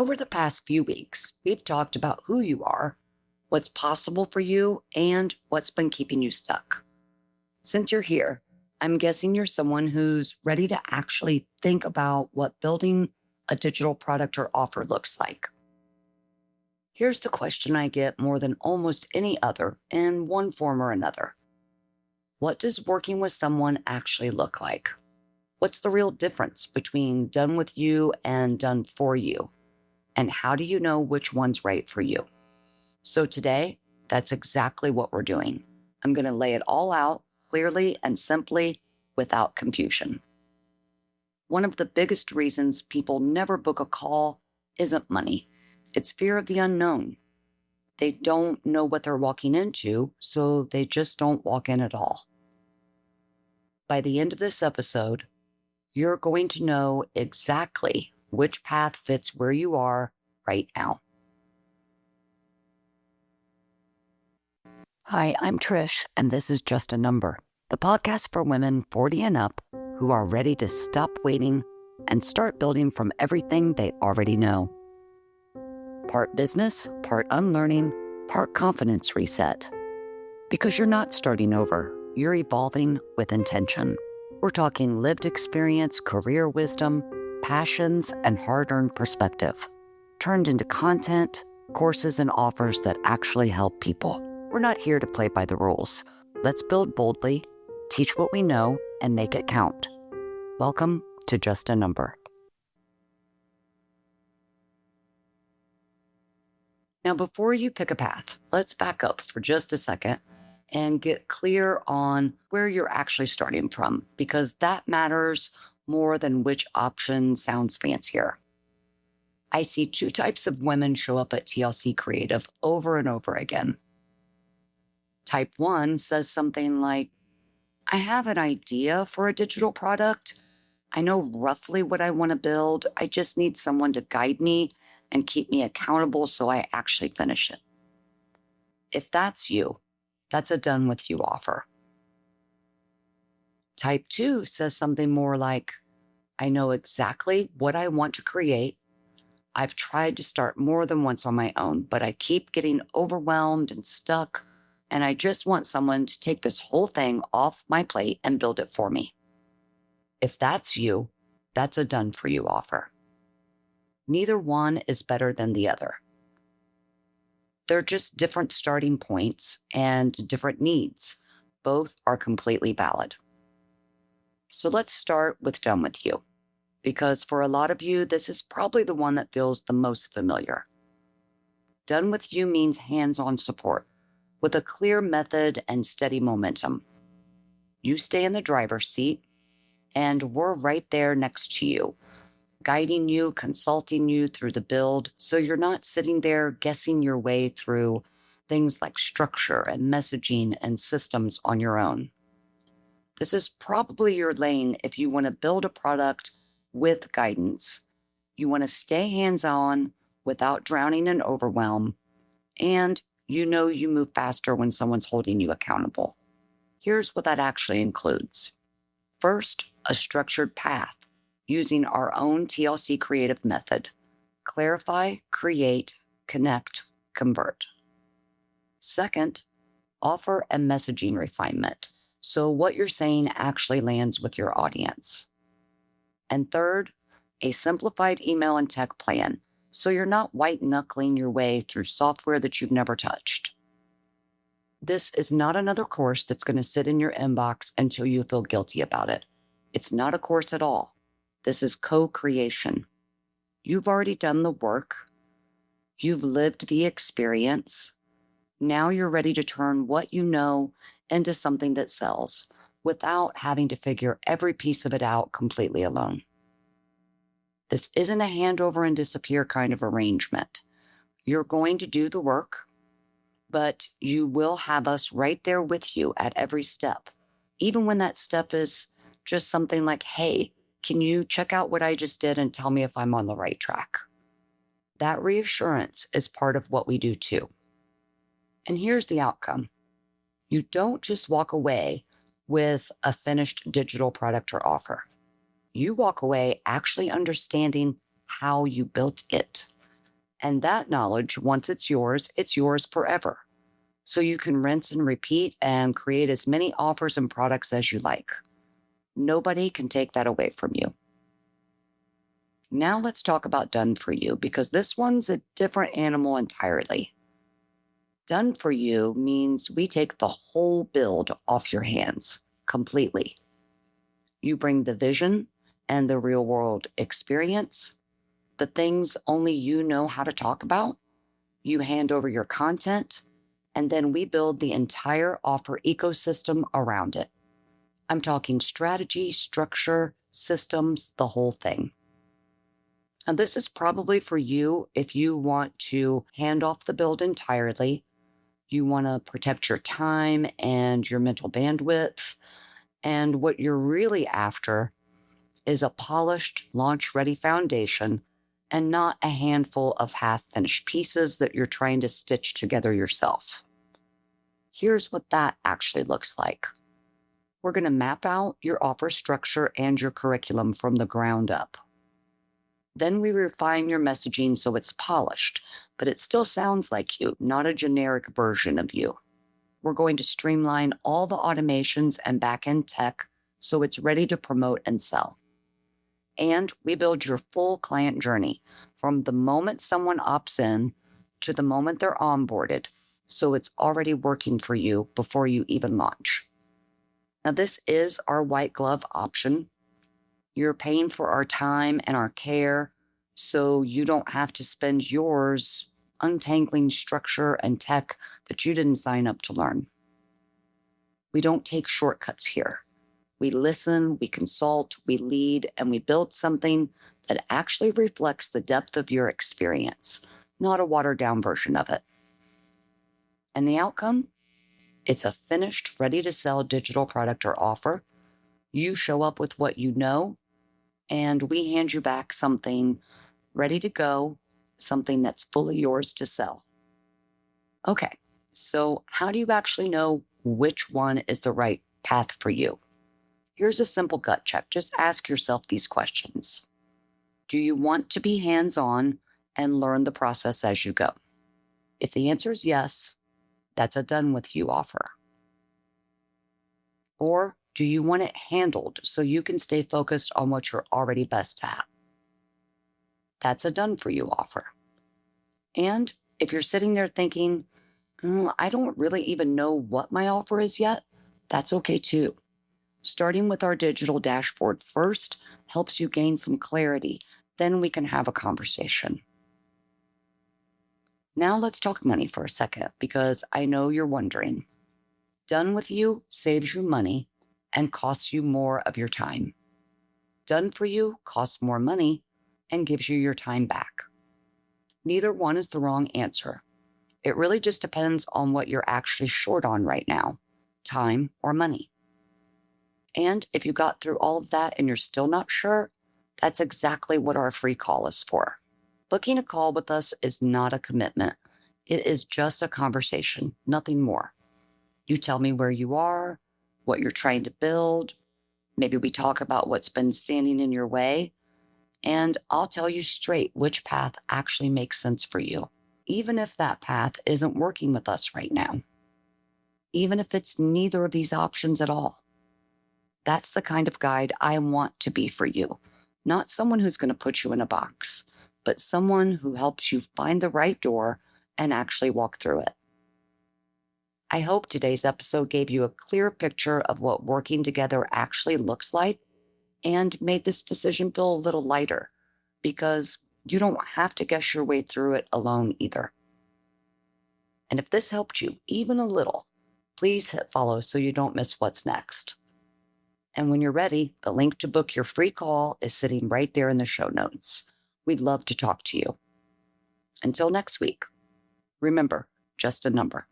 Over the past few weeks, we've talked about who you are, what's possible for you, and what's been keeping you stuck. Since you're here, I'm guessing you're someone who's ready to actually think about what building a digital product or offer looks like. Here's the question I get more than almost any other in one form or another. What does working with someone actually look like? What's the real difference between done with you and done for you? And how do you know which one's right for you? So today, that's exactly what we're doing. I'm going to lay it all out clearly and simply without confusion. One of the biggest reasons people never book a call isn't money. It's fear of the unknown. They don't know what they're walking into, so they just don't walk in at all. By the end of this episode, you're going to know exactly which path fits where you are right now. Hi, I'm Trish, and this is Just a Number, the podcast for women 40 and up who are ready to stop waiting and start building from everything they already know. Part business, part unlearning, part confidence reset. Because you're not starting over, you're evolving with intention. We're talking lived experience, career wisdom, passions, and hard-earned perspective, turned into content, courses, and offers that actually help people. We're not here to play by the rules. Let's build boldly, teach what we know, and make it count. Welcome to Just a Number. Now, before you pick a path, let's back up for just a second and get clear on where you're actually starting from, because that matters more than which option sounds fancier. I see two types of women show up at TLC Creative over and over again. Type 1 says something like, I have an idea for a digital product. I know roughly what I want to build. I just need someone to guide me and keep me accountable so I actually finish it. If that's you, that's a done with you offer. Type 2 says something more like, I know exactly what I want to create. I've tried to start more than once on my own, but I keep getting overwhelmed and stuck, and I just want someone to take this whole thing off my plate and build it for me. If that's you, that's a done for you offer. Neither one is better than the other. They're just different starting points and different needs. Both are completely valid. So let's start with done with you, because for a lot of you, this is probably the one that feels the most familiar. Done with you means hands-on support with a clear method and steady momentum. You stay in the driver's seat, and we're right there next to you, guiding you, consulting you through the build, so you're not sitting there guessing your way through things like structure and messaging and systems on your own. This is probably your lane if you want to build a product with guidance. You want to stay hands-on without drowning in overwhelm, and you know you move faster when someone's holding you accountable. Here's what that actually includes. First, a structured path using our own TLC creative method. Clarify, create, connect, convert. Second, offer and messaging refinement, so what you're saying actually lands with your audience. And third, a simplified email and tech plan, so you're not white-knuckling your way through software that you've never touched. This is not another course that's going to sit in your inbox until you feel guilty about it. It's not a course at all. This is co-creation. You've already done the work. You've lived the experience. Now you're ready to turn what you know into something that sells without having to figure every piece of it out completely alone. This isn't a hand over and disappear kind of arrangement. You're going to do the work, but you will have us right there with you at every step, even when that step is just something like, hey, can you check out what I just did and tell me if I'm on the right track? That reassurance is part of what we do too. And here's the outcome. You don't just walk away with a finished digital product or offer. You walk away actually understanding how you built it And that knowledge, once it's yours forever. So you can rinse and repeat and create as many offers and products as you like. Nobody can take that away from you. Now let's talk about done for you, because this one's a different animal entirely. Done for you means we take the whole build off your hands completely. You bring the vision and the real world experience, the things only you know how to talk about. You hand over your content, and then we build the entire offer ecosystem around it. I'm talking strategy, structure, systems, the whole thing. And this is probably for you if you want to hand off the build entirely. You want to protect your time and your mental bandwidth. And what you're really after is a polished, launch-ready foundation and not a handful of half-finished pieces that you're trying to stitch together yourself. Here's what that actually looks like. We're going to map out your offer structure and your curriculum from the ground up. Then we refine your messaging so it's polished, but it still sounds like you, not a generic version of you. We're going to streamline all the automations and back-end tech so it's ready to promote and sell. And we build your full client journey from the moment someone opts in to the moment they're onboarded, so it's already working for you before you even launch. Now, this is our white glove option. You're paying for our time and our care, so you don't have to spend yours untangling structure and tech that you didn't sign up to learn. We don't take shortcuts here. We listen, we consult, we lead, and we build something that actually reflects the depth of your experience, not a watered-down version of it. And the outcome? It's a finished, ready-to-sell digital product or offer. You show up with what you know, and we hand you back something ready to go, something that's fully yours to sell. Okay, so how do you actually know which one is the right path for you? Here's a simple gut check. Just ask yourself these questions. Do you want to be hands-on and learn the process as you go? If the answer is yes, that's a done with you offer. Or do you want it handled so you can stay focused on what you're already best at? That's a done for you offer. And if you're sitting there thinking, I don't really even know what my offer is yet, that's okay too. Starting with our digital dashboard first helps you gain some clarity. Then we can have a conversation. Now let's talk money for a second, because I know you're wondering. Done with you saves you money and costs you more of your time. Done for you costs more money and gives you your time back. Neither one is the wrong answer. It really just depends on what you're actually short on right now, time or money. And if you got through all of that and you're still not sure, that's exactly what our free call is for. Booking a call with us is not a commitment. It is just a conversation, nothing more. You tell me where you are, what you're trying to build. Maybe we talk about what's been standing in your way, and I'll tell you straight which path actually makes sense for you, even if that path isn't working with us right now, even if it's neither of these options at all. That's the kind of guide I want to be for you, not someone who's going to put you in a box, but someone who helps you find the right door and actually walk through it. I hope today's episode gave you a clear picture of what working together actually looks like and made this decision feel a little lighter, because you don't have to guess your way through it alone either. And if this helped you even a little, please hit follow so you don't miss what's next. And when you're ready, the link to book your free call is sitting right there in the show notes. We'd love to talk to you. Until next week, remember, just a number.